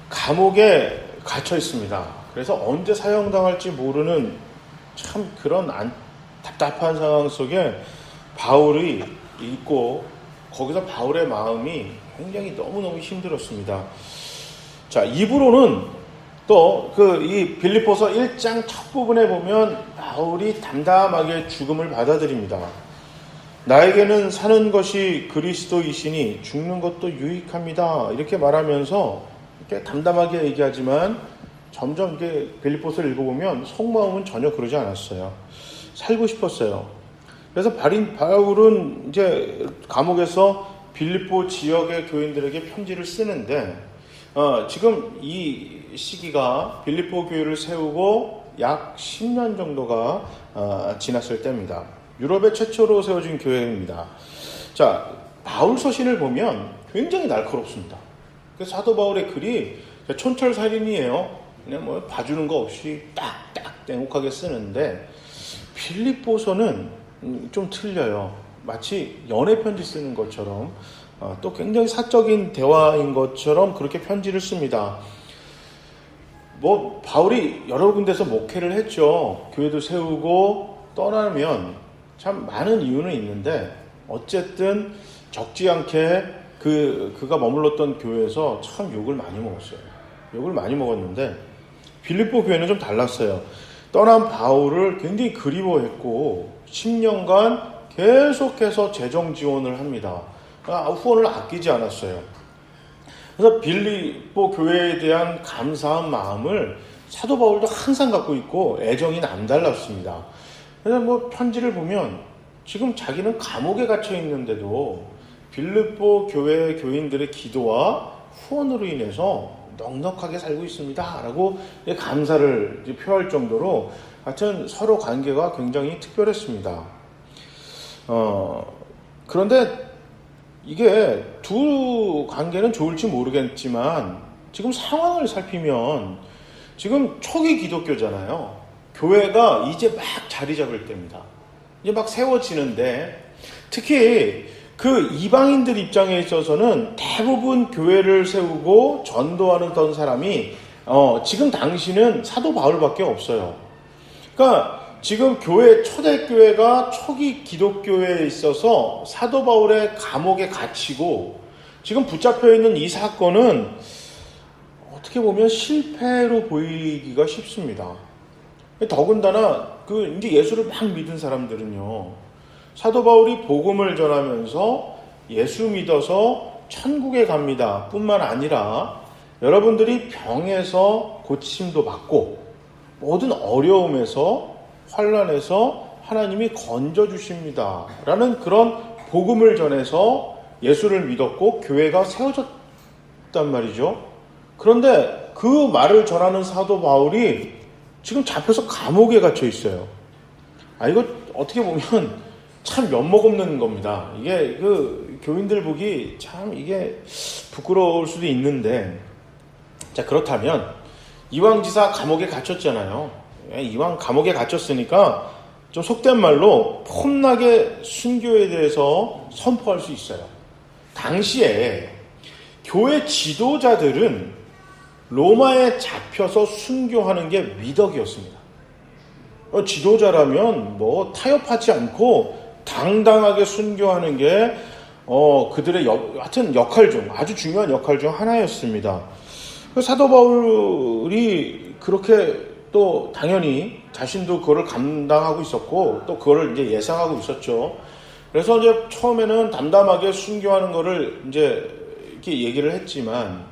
감옥에 갇혀 있습니다. 그래서 언제 사형당할지 모르는 참 그런 답답한 상황 속에 바울이 있고, 거기서 바울의 마음이 굉장히 너무너무 힘들었습니다. 자, 입으로는 또 이 빌립보서 1장 첫 부분에 보면 바울이 담담하게 죽음을 받아들입니다. 나에게는 사는 것이 그리스도이시니 죽는 것도 유익합니다. 이렇게 말하면서 이렇게 담담하게 얘기하지만 점점 이렇게 빌립보서를 읽어보면 속마음은 전혀 그러지 않았어요. 살고 싶었어요. 그래서 바울은 이제 감옥에서 빌립보 지역의 교인들에게 편지를 쓰는데, 지금 이 시기가 빌립보 교회를 세우고 약 10년 정도가 지났을 때입니다. 유럽의 최초로 세워진 교회입니다. 자, 바울 서신을 보면 굉장히 날카롭습니다. 그래서 사도 바울의 글이 촌철살인이에요. 그냥 뭐 봐주는 거 없이 딱딱 땡혹하게 쓰는데, 빌립보서는 좀 틀려요. 마치 연애 편지 쓰는 것처럼, 또 굉장히 사적인 대화인 것처럼 그렇게 편지를 씁니다. 뭐 바울이 여러 군데서 목회를 했죠. 교회도 세우고 떠나면 참 많은 이유는 있는데, 어쨌든 적지 않게 그가 머물렀던 교회에서 참 욕을 많이 먹었어요. 욕을 많이 먹었는데 빌립보 교회는 좀 달랐어요. 떠난 바울을 굉장히 그리워했고 10년간 계속해서 재정 지원을 합니다. 후원을 아끼지 않았어요. 그래서 빌립보 교회에 대한 감사한 마음을 사도 바울도 항상 갖고 있고 애정이 남달랐습니다. 그래서 뭐 편지를 보면 지금 자기는 감옥에 갇혀 있는데도 빌립보 교회 교인들의 기도와 후원으로 인해서 넉넉하게 살고 있습니다 라고 감사를 표할 정도로 하여튼 서로 관계가 굉장히 특별했습니다. 그런데 이게 두 관계는 좋을지 모르겠지만 지금 상황을 살피면 지금 초기 기독교잖아요. 교회가 이제 막 자리 잡을 때입니다. 이제 막 세워지는데, 특히 그 이방인들 입장에 있어서는 대부분 교회를 세우고 전도하는 사람이 지금 당시는 사도 바울밖에 없어요. 그러니까 지금 초대교회가 초기 기독교회에 있어서 사도 바울의 감옥에 갇히고 지금 붙잡혀 있는 이 사건은 어떻게 보면 실패로 보이기가 쉽습니다. 더군다나 이제 예수를 막 믿은 사람들은요, 사도 바울이 복음을 전하면서 예수 믿어서 천국에 갑니다 뿐만 아니라 여러분들이 병에서 고침도 받고 모든 어려움에서 환난에서 하나님이 건져주십니다 라는 그런 복음을 전해서 예수를 믿었고 교회가 세워졌단 말이죠. 그런데 그 말을 전하는 사도 바울이 지금 잡혀서 감옥에 갇혀 있어요. 이거 어떻게 보면 참 면목없는 겁니다. 이게 교인들 보기 참 이게 부끄러울 수도 있는데, 자, 그렇다면 이왕지사 감옥에 갇혔잖아요. 이왕 감옥에 갇혔으니까 좀 속된 말로 폼나게 순교에 대해서 선포할 수 있어요. 당시에 교회 지도자들은 로마에 잡혀서 순교하는 게 미덕이었습니다. 지도자라면 뭐 타협하지 않고 당당하게 순교하는 게 그들의 하여튼 역할 중 아주 중요한 역할 중 하나였습니다. 사도 바울이 그렇게 또 당연히 자신도 그거를 감당하고 있었고 또 그거를 이제 예상하고 있었죠. 그래서 이제 처음에는 담담하게 순교하는 거를 이제 이렇게 얘기를 했지만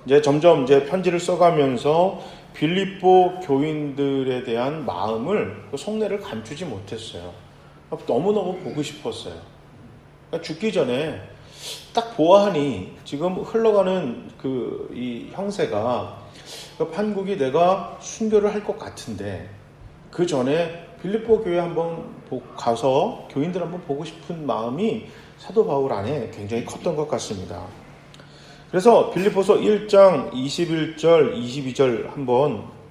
이제 점점 이제 편지를 써가면서 빌립보 교인들에 대한 마음을, 속내를 감추지 못했어요. 너무너무 보고 싶었어요. 그러니까 죽기 전에 딱 보아하니 지금 흘러가는 이 형세가 판국이 내가 순교를 할 것 같은데 그 전에 빌립보 교회 한번 가서 교인들 한번 보고 싶은 마음이 사도 바울 안에 굉장히 컸던 것 같습니다. 그래서 빌립보서 1장 21절, 22절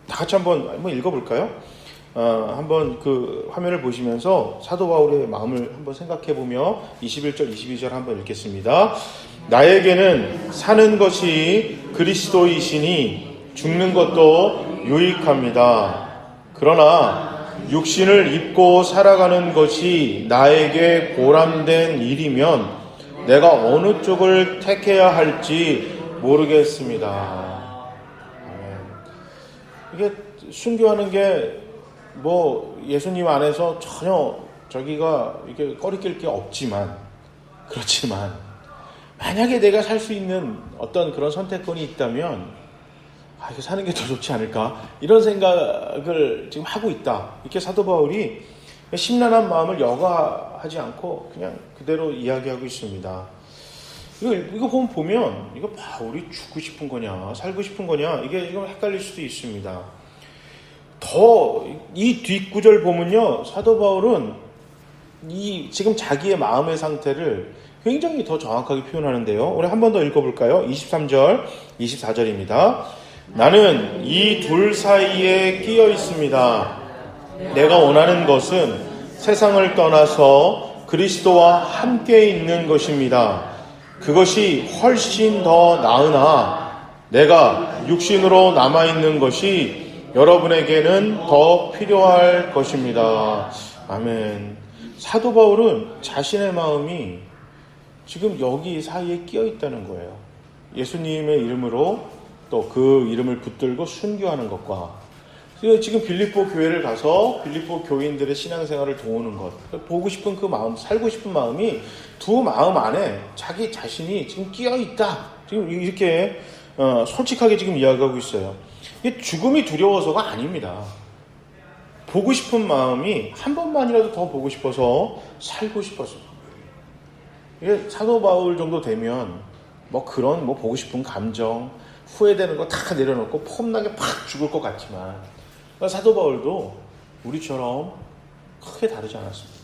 다 같이 한번 읽어볼까요? 한번 그 화면을 보시면서 사도 바울의 마음을 한번 생각해보며 21절, 22절 한번 읽겠습니다. 나에게는 사는 것이 그리스도이시니 죽는 것도 유익합니다. 그러나 육신을 입고 살아가는 것이 나에게 보람된 일이면 내가 어느 쪽을 택해야 할지 모르겠습니다. 이게 순교하는 게 뭐 예수님 안에서 전혀 저기가 이게 꺼리낄 게 없지만, 그렇지만 만약에 내가 살 수 있는 어떤 그런 선택권이 있다면 이거 사는 게 더 좋지 않을까, 이런 생각을 지금 하고 있다. 이렇게 사도 바울이 심란한 마음을 여과하지 않고 그냥 그대로 이야기하고 있습니다. 이거 보면 이거 바울이 죽고 싶은 거냐 살고 싶은 거냐, 이게 지금 헷갈릴 수도 있습니다. 더 이 뒷구절 보면요, 사도 바울은 이 지금 자기의 마음의 상태를 굉장히 더 정확하게 표현하는데요. 우리 한 번 더 읽어볼까요? 23절, 24절입니다. 나는 이 둘 사이에 끼어 있습니다. 내가 원하는 것은 세상을 떠나서 그리스도와 함께 있는 것입니다. 그것이 훨씬 더 나으나 내가 육신으로 남아있는 것이 여러분에게는 더 필요할 것입니다. 아멘. 사도 바울은 자신의 마음이 지금 여기 사이에 끼어 있다는 거예요. 예수님의 이름으로 또 그 이름을 붙들고 순교하는 것과 지금 빌립보 교회를 가서 빌립보 교인들의 신앙생활을 도우는 것, 보고 싶은 그 마음, 살고 싶은 마음이 두 마음 안에 자기 자신이 지금 끼어 있다. 지금 이렇게 솔직하게 지금 이야기하고 있어요. 이게 죽음이 두려워서가 아닙니다. 보고 싶은 마음이 한 번만이라도 더 보고 싶어서 살고 싶어서. 이게 사도 바울 정도 되면 뭐 그런 뭐 보고 싶은 감정, 후회되는 거 다 내려놓고 폼나게 팍 죽을 것 같지만, 사도 바울도 우리처럼 크게 다르지 않았습니다.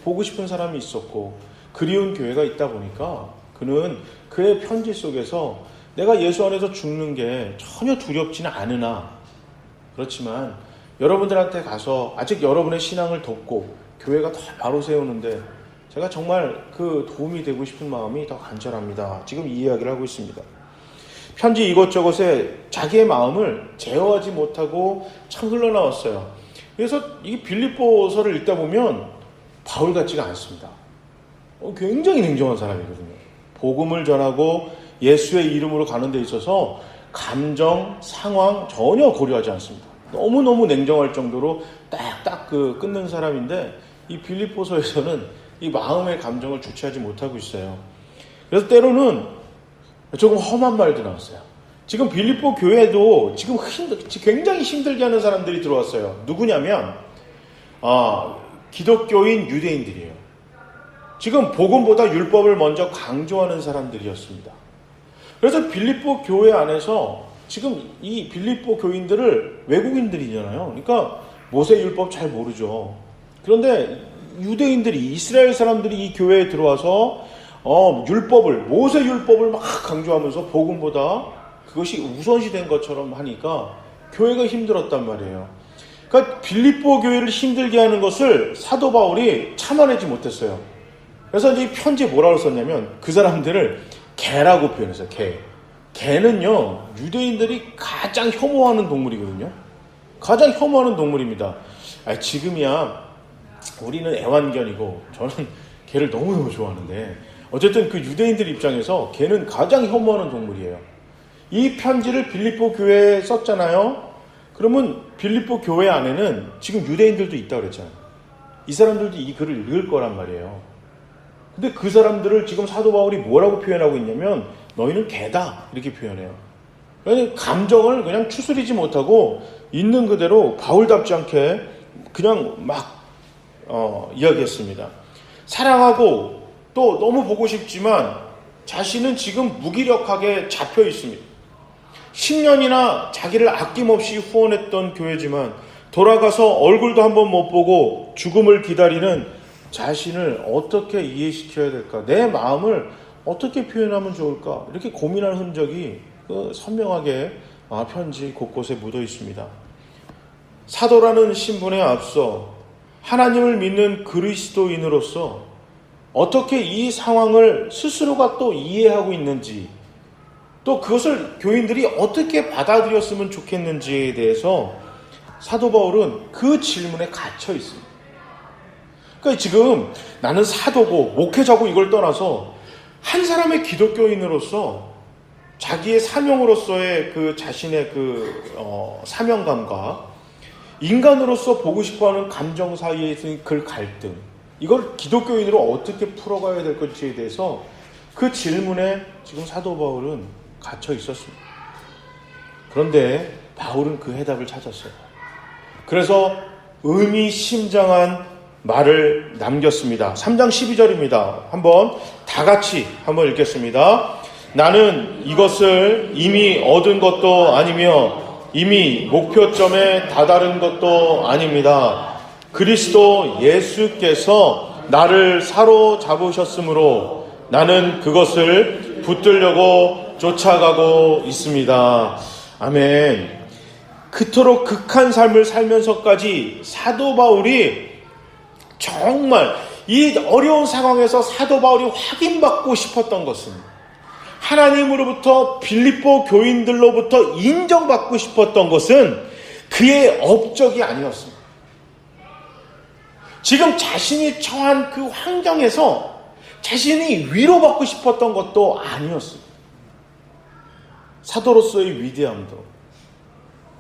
보고 싶은 사람이 있었고 그리운 교회가 있다 보니까 그는 그의 편지 속에서 내가 예수 안에서 죽는 게 전혀 두렵지는 않으나, 그렇지만 여러분들한테 가서 아직 여러분의 신앙을 돕고 교회가 더 바로 세우는데 제가 정말 그 도움이 되고 싶은 마음이 더 간절합니다. 지금 이 이야기를 하고 있습니다. 편지 이것저것에 자기의 마음을 제어하지 못하고 참 흘러나왔어요. 그래서 이 빌립보서를 읽다 보면 바울 같지가 않습니다. 굉장히 냉정한 사람이거든요. 복음을 전하고 예수의 이름으로 가는 데 있어서 감정, 상황 전혀 고려하지 않습니다. 너무너무 냉정할 정도로 딱딱 끊는 사람인데, 이 빌립보서에서는 이 마음의 감정을 주체하지 못하고 있어요. 그래서 때로는 조금 험한 말도 나왔어요. 지금 빌립보 교회도 지금 굉장히 힘들게 하는 사람들이 들어왔어요. 누구냐면 기독교인 유대인들이에요. 지금 복음보다 율법을 먼저 강조하는 사람들이었습니다. 그래서 빌립보 교회 안에서 지금 이 빌립보 교인들을 외국인들이잖아요. 그러니까 모세율법 잘 모르죠. 그런데 유대인들이, 이스라엘 사람들이 이 교회에 들어와서 모세율법을 막 강조하면서 복음보다 그것이 우선시된 것처럼 하니까 교회가 힘들었단 말이에요. 그러니까 빌립보 교회를 힘들게 하는 것을 사도 바울이 참아내지 못했어요. 그래서 이제 이 편지에 뭐라고 썼냐면 그 사람들을 개라고 표현했어요. 개는요, 유대인들이 가장 혐오하는 동물이거든요. 가장 혐오하는 동물입니다. 지금이야 우리는 애완견이고 저는 개를 너무너무 좋아하는데, 어쨌든 그 유대인들 입장에서 개는 가장 혐오하는 동물이에요. 이 편지를 빌립보 교회에 썼잖아요. 그러면 빌립보 교회 안에는 지금 유대인들도 있다고 그랬잖아요. 이 사람들도 이 글을 읽을 거란 말이에요. 근데 그 사람들을 지금 사도 바울이 뭐라고 표현하고 있냐면 너희는 개다, 이렇게 표현해요. 그러니까 감정을 그냥 추스리지 못하고 있는 그대로 바울답지 않게 그냥 막 이야기했습니다. 사랑하고 또 너무 보고 싶지만 자신은 지금 무기력하게 잡혀 있습니다. 10년이나 자기를 아낌없이 후원했던 교회지만 돌아가서 얼굴도 한번 못 보고 죽음을 기다리는 자신을 어떻게 이해시켜야 될까? 내 마음을 어떻게 표현하면 좋을까? 이렇게 고민하는 흔적이 선명하게 편지 곳곳에 묻어 있습니다. 사도라는 신분에 앞서 하나님을 믿는 그리스도인으로서 어떻게 이 상황을 스스로가 또 이해하고 있는지, 또 그것을 교인들이 어떻게 받아들였으면 좋겠는지에 대해서 사도 바울은 그 질문에 갇혀 있습니다. 그러니까 지금 나는 사도고 목회자고 이걸 떠나서 한 사람의 기독교인으로서 자기의 사명으로서의 그 자신의 사명감과 인간으로서 보고 싶어하는 감정 사이에 있는 그 갈등, 이걸 기독교인으로 어떻게 풀어가야 될 건지에 대해서 그 질문에 지금 사도 바울은 갇혀 있었습니다. 그런데 바울은 그 해답을 찾았어요. 그래서 의미심장한 말을 남겼습니다. 3장 12절입니다. 한번 다 같이 한번 읽겠습니다. 나는 이것을 이미 얻은 것도 아니며 이미 목표점에 다다른 것도 아닙니다. 그리스도 예수께서 나를 사로잡으셨으므로 나는 그것을 붙들려고 쫓아가고 있습니다. 아멘. 그토록 극한 삶을 살면서까지 사도 바울이 정말 이 어려운 상황에서 사도 바울이 확인받고 싶었던 것은 하나님으로부터 빌립보 교인들로부터 인정받고 싶었던 것은 그의 업적이 아니었습니다. 지금 자신이 처한 그 환경에서 자신이 위로받고 싶었던 것도 아니었습니다. 사도로서의 위대함도,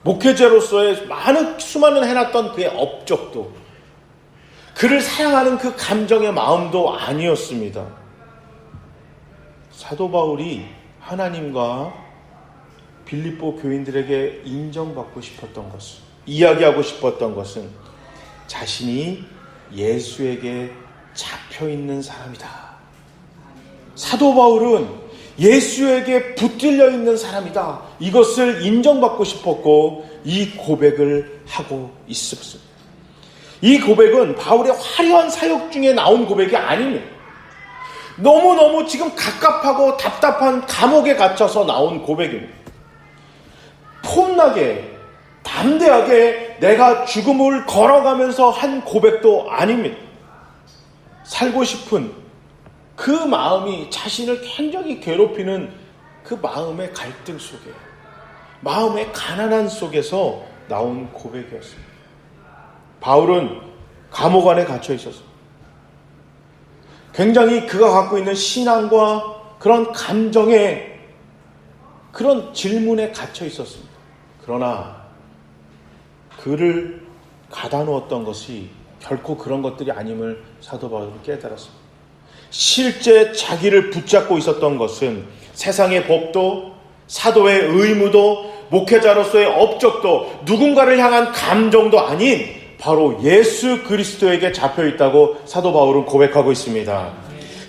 목회자로서의 수많은 해놨던 그의 업적도, 그를 사랑하는 그 감정의 마음도 아니었습니다. 사도 바울이 하나님과 빌립보 교인들에게 인정받고 싶었던 것은, 이야기하고 싶었던 것은 자신이 예수에게 잡혀있는 사람이다. 사도 바울은 예수에게 붙들려 있는 사람이다. 이것을 인정받고 싶었고 이 고백을 하고 있었습니다. 이 고백은 바울의 화려한 사역 중에 나온 고백이 아닙니다. 너무너무 지금 갑갑하고 답답한 감옥에 갇혀서 나온 고백입니다. 폼나게 담대하게 내가 죽음을 걸어가면서 한 고백도 아닙니다. 살고 싶은 그 마음이 자신을 굉장히 괴롭히는 그 마음의 갈등 속에, 마음의 가난한 속에서 나온 고백이었습니다. 바울은 감옥 안에 갇혀 있었습니다. 굉장히 그가 갖고 있는 신앙과 그런 감정에, 그런 질문에 갇혀 있었습니다. 그러나 그를 가다놓았던 것이 결코 그런 것들이 아님을 사도 바울은 깨달았습니다. 실제 자기를 붙잡고 있었던 것은 세상의 법도, 사도의 의무도, 목회자로서의 업적도, 누군가를 향한 감정도 아닌 바로 예수 그리스도에게 잡혀있다고 사도 바울은 고백하고 있습니다.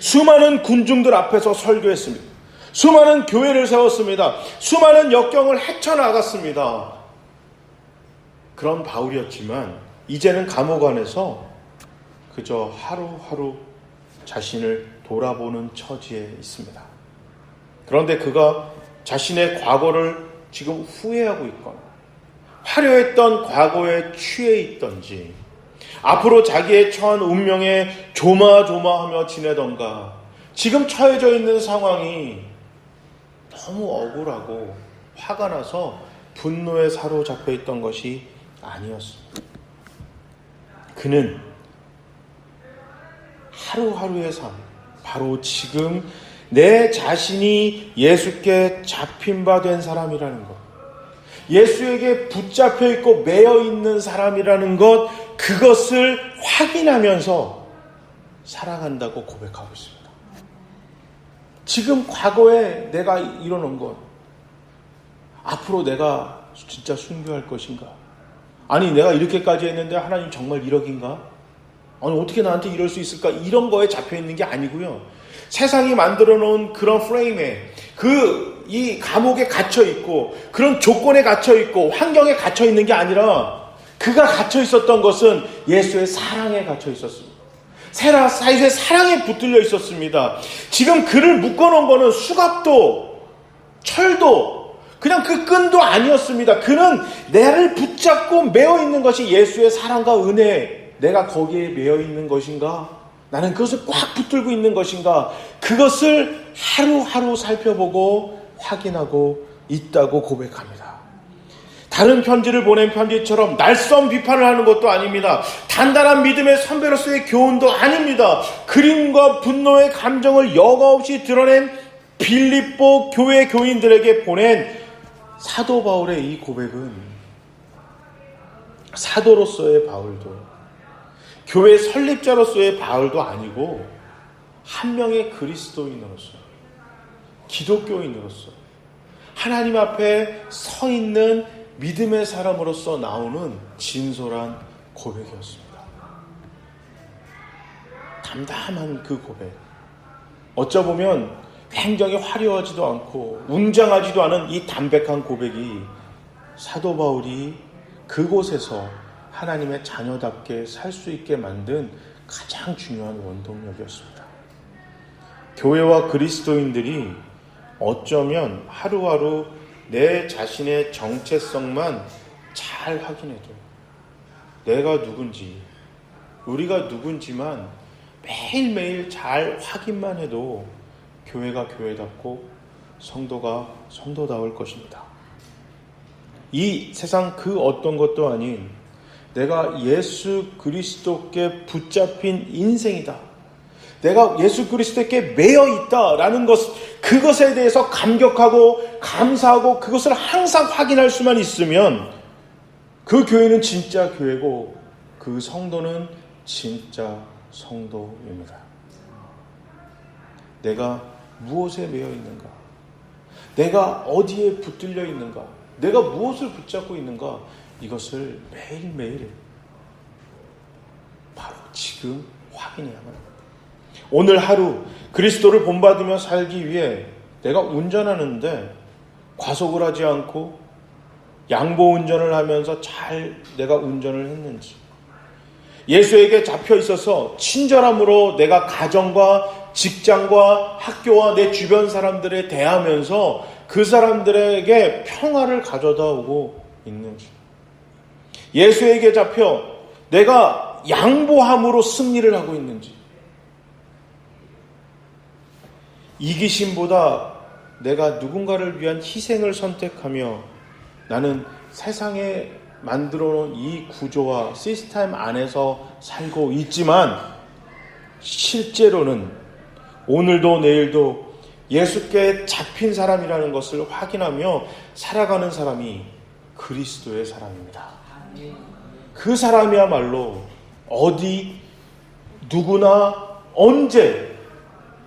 수많은 군중들 앞에서 설교했습니다. 수많은 교회를 세웠습니다. 수많은 역경을 헤쳐나갔습니다. 그런 바울이었지만 이제는 감옥 안에서 그저 하루하루 자신을 돌아보는 처지에 있습니다. 그런데 그가 자신의 과거를 지금 후회하고 있거나 화려했던 과거에 취해 있던지, 앞으로 자기의 처한 운명에 조마조마하며 지내던가, 지금 처해져 있는 상황이 너무 억울하고 화가 나서 분노에 사로잡혀 있던 것이 아니었습니다. 그는 하루하루의 삶, 바로 지금 내 자신이 예수께 잡힌 바 된 사람이라는 것, 예수에게 붙잡혀 있고 매여 있는 사람이라는 것, 그것을 확인하면서 살아간다고 고백하고 있습니다. 지금 과거에 내가 이뤄놓은 것, 앞으로 내가 진짜 순교할 것인가? 아니 내가 이렇게까지 했는데 하나님 정말 이러긴가? 아니 어떻게 나한테 이럴 수 있을까? 이런 거에 잡혀있는 게 아니고요. 세상이 만들어 놓은 그런 프레임에, 이 감옥에 갇혀 있고 그런 조건에 갇혀 있고 환경에 갇혀 있는 게 아니라 그가 갇혀 있었던 것은 예수의 사랑에 갇혀 있었습니다. 예수의 사랑에 붙들려 있었습니다. 지금 그를 묶어놓은 거는 수갑도 철도 그냥 그 끈도 아니었습니다. 그는 나를 붙잡고 매어 있는 것이 예수의 사랑과 은혜, 내가 거기에 매어 있는 것인가? 나는 그것을 꽉 붙들고 있는 것인가? 그것을 하루하루 살펴보고 확인하고 있다고 고백합니다. 다른 편지를 보낸 편지처럼 날선 비판을 하는 것도 아닙니다. 단단한 믿음의 선배로서의 교훈도 아닙니다. 그림과 분노의 감정을 여과없이 드러낸 빌립보 교회 교인들에게 보낸 사도 바울의 이 고백은 사도로서의 바울도, 교회 설립자로서의 바울도 아니고 한 명의 그리스도인으로서, 기독교인으로서 하나님 앞에 서 있는 믿음의 사람으로서 나오는 진솔한 고백이었습니다. 담담한 그 고백, 어쩌보면 굉장히 화려하지도 않고 웅장하지도 않은 이 담백한 고백이 사도 바울이 그곳에서 하나님의 자녀답게 살 수 있게 만든 가장 중요한 원동력이었습니다. 교회와 그리스도인들이 어쩌면 하루하루 내 자신의 정체성만 잘 확인해도, 내가 누군지, 우리가 누군지만 매일매일 잘 확인만 해도 교회가 교회답고 성도가 성도다울 것입니다. 이 세상 그 어떤 것도 아닌 내가 예수 그리스도께 붙잡힌 인생이다, 내가 예수 그리스도께 매여 있다라는 것, 그것에 대해서 감격하고 감사하고 그것을 항상 확인할 수만 있으면 그 교회는 진짜 교회고 그 성도는 진짜 성도입니다. 내가 무엇에 매여 있는가? 내가 어디에 붙들려 있는가? 내가 무엇을 붙잡고 있는가? 이것을 매일매일 바로 지금 확인해야만 합니다. 오늘 하루 그리스도를 본받으며 살기 위해 내가 운전하는데 과속을 하지 않고 양보 운전을 하면서 잘 내가 운전을 했는지, 예수에게 잡혀 있어서 친절함으로 내가 가정과 직장과 학교와 내 주변 사람들에 대하면서 그 사람들에게 평화를 가져다 오고 있는지, 예수에게 잡혀 내가 양보함으로 승리를 하고 있는지, 이기심보다 내가 누군가를 위한 희생을 선택하며 나는 세상에 만들어 놓은 이 구조와 시스템 안에서 살고 있지만 실제로는 오늘도 내일도 예수께 잡힌 사람이라는 것을 확인하며 살아가는 사람이 그리스도의 사람입니다. 그 사람이야말로 어디 누구나 언제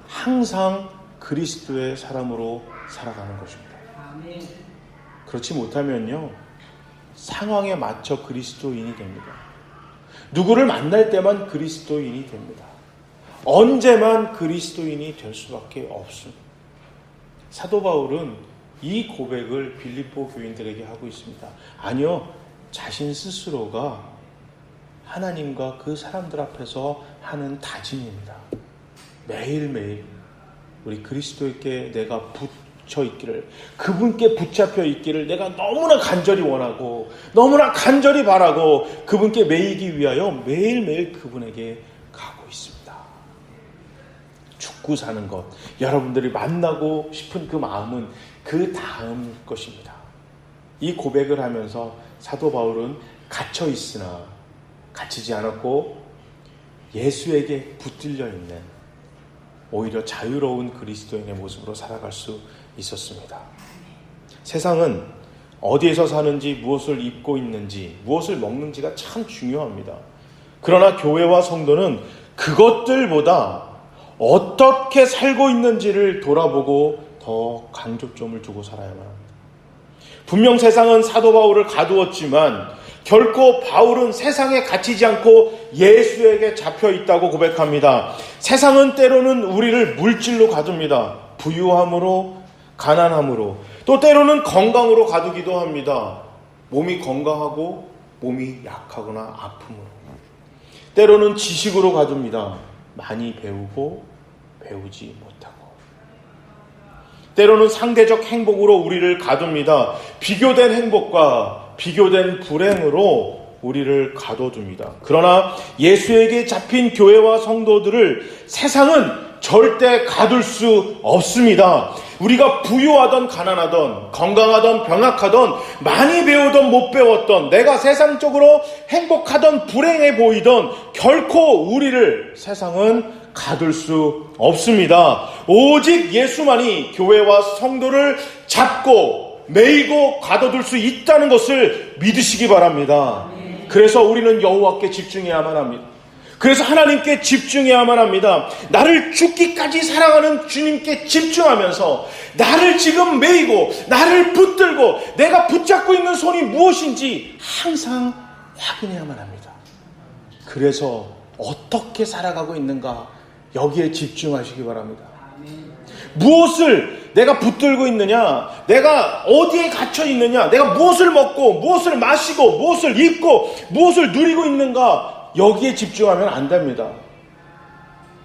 항상 그리스도의 사람으로 살아가는 것입니다. 그렇지 못하면요, 상황에 맞춰 그리스도인이 됩니다. 누구를 만날 때만 그리스도인이 됩니다. 언제만 그리스도인이 될 수밖에 없습니다. 사도 바울은 이 고백을 빌립보 교인들에게 하고 있습니다. 아니요, 자신 스스로가 하나님과 그 사람들 앞에서 하는 다짐입니다. 매일매일 우리 그리스도께 내가 붙여 있기를, 그분께 붙잡혀 있기를 내가 너무나 간절히 원하고 너무나 간절히 바라고 그분께 매이기 위하여 매일매일 그분에게 가고 있습니다. 죽고 사는 것, 여러분들이 만나고 싶은 그 마음은 그 다음 것입니다. 이 고백을 하면서 사도 바울은 갇혀 있으나 갇히지 않았고 예수에게 붙들려 있는 오히려 자유로운 그리스도인의 모습으로 살아갈 수 있었습니다. 세상은 어디에서 사는지, 무엇을 입고 있는지, 무엇을 먹는지가 참 중요합니다. 그러나 교회와 성도는 그것들보다 어떻게 살고 있는지를 돌아보고 더 강조점을 두고 살아야만 합니다. 분명 세상은 사도 바울을 가두었지만 결코 바울은 세상에 갇히지 않고 예수에게 잡혀 있다고 고백합니다. 세상은 때로는 우리를 물질로 가둡니다. 부유함으로, 가난함으로, 또 때로는 건강으로 가두기도 합니다. 몸이 건강하고 몸이 약하거나 아픔으로. 때로는 지식으로 가둡니다. 많이 배우고 배우지 못하고. 때로는 상대적 행복으로 우리를 가둡니다. 비교된 행복과 비교된 불행으로 우리를 가둬둡니다. 그러나 예수에게 잡힌 교회와 성도들을 세상은 절대 가둘 수 없습니다. 우리가 부유하던 가난하던 건강하던 병약하던 많이 배우던 못 배웠던 내가 세상적으로 행복하던 불행해 보이던 결코 우리를 세상은 가둘 수 없습니다. 오직 예수만이 교회와 성도를 잡고 매이고 가둬둘 수 있다는 것을 믿으시기 바랍니다. 그래서 우리는 여호와께 집중해야만 합니다. 그래서 하나님께 집중해야만 합니다. 나를 죽기까지 사랑하는 주님께 집중하면서 나를 지금 매이고 나를 붙들고 내가 붙잡고 있는 손이 무엇인지 항상 확인해야만 합니다. 그래서 어떻게 살아가고 있는가 여기에 집중하시기 바랍니다. 무엇을 내가 붙들고 있느냐, 내가 어디에 갇혀 있느냐, 내가 무엇을 먹고 무엇을 마시고 무엇을 입고 무엇을 누리고 있는가 여기에 집중하면 안 됩니다.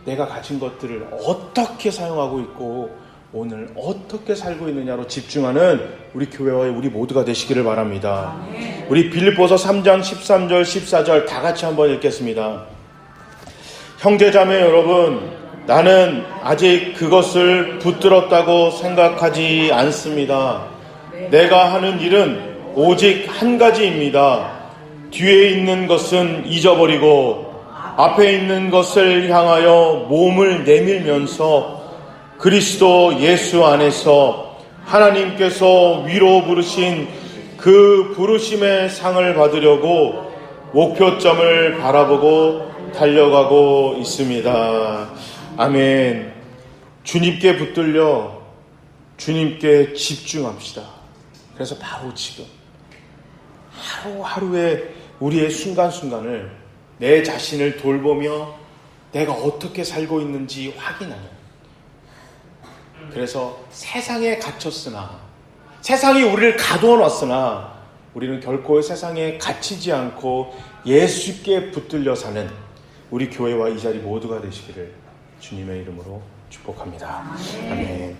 내가 가진 것들을 어떻게 사용하고 있고 오늘 어떻게 살고 있느냐로 집중하는 우리 교회와 우리 모두가 되시기를 바랍니다. 우리 빌립보서 3장 13절 14절 다 같이 한번 읽겠습니다. 형제자매 여러분, 나는 아직 그것을 붙들었다고 생각하지 않습니다. 내가 하는 일은 오직 한 가지입니다. 뒤에 있는 것은 잊어버리고 앞에 있는 것을 향하여 몸을 내밀면서 그리스도 예수 안에서 하나님께서 위로 부르신 그 부르심의 상을 받으려고 목표점을 바라보고 달려가고 있습니다. 아멘. 주님께 붙들려 주님께 집중합시다. 그래서 바로 지금 하루하루의 우리의 순간순간을 내 자신을 돌보며 내가 어떻게 살고 있는지 확인하는, 그래서 세상에 갇혔으나 세상이 우리를 가두어 놨으나 우리는 결코 세상에 갇히지 않고 예수께 붙들려 사는 우리 교회와 이 자리 모두가 되시기를 주님의 이름으로 축복합니다. 아멘.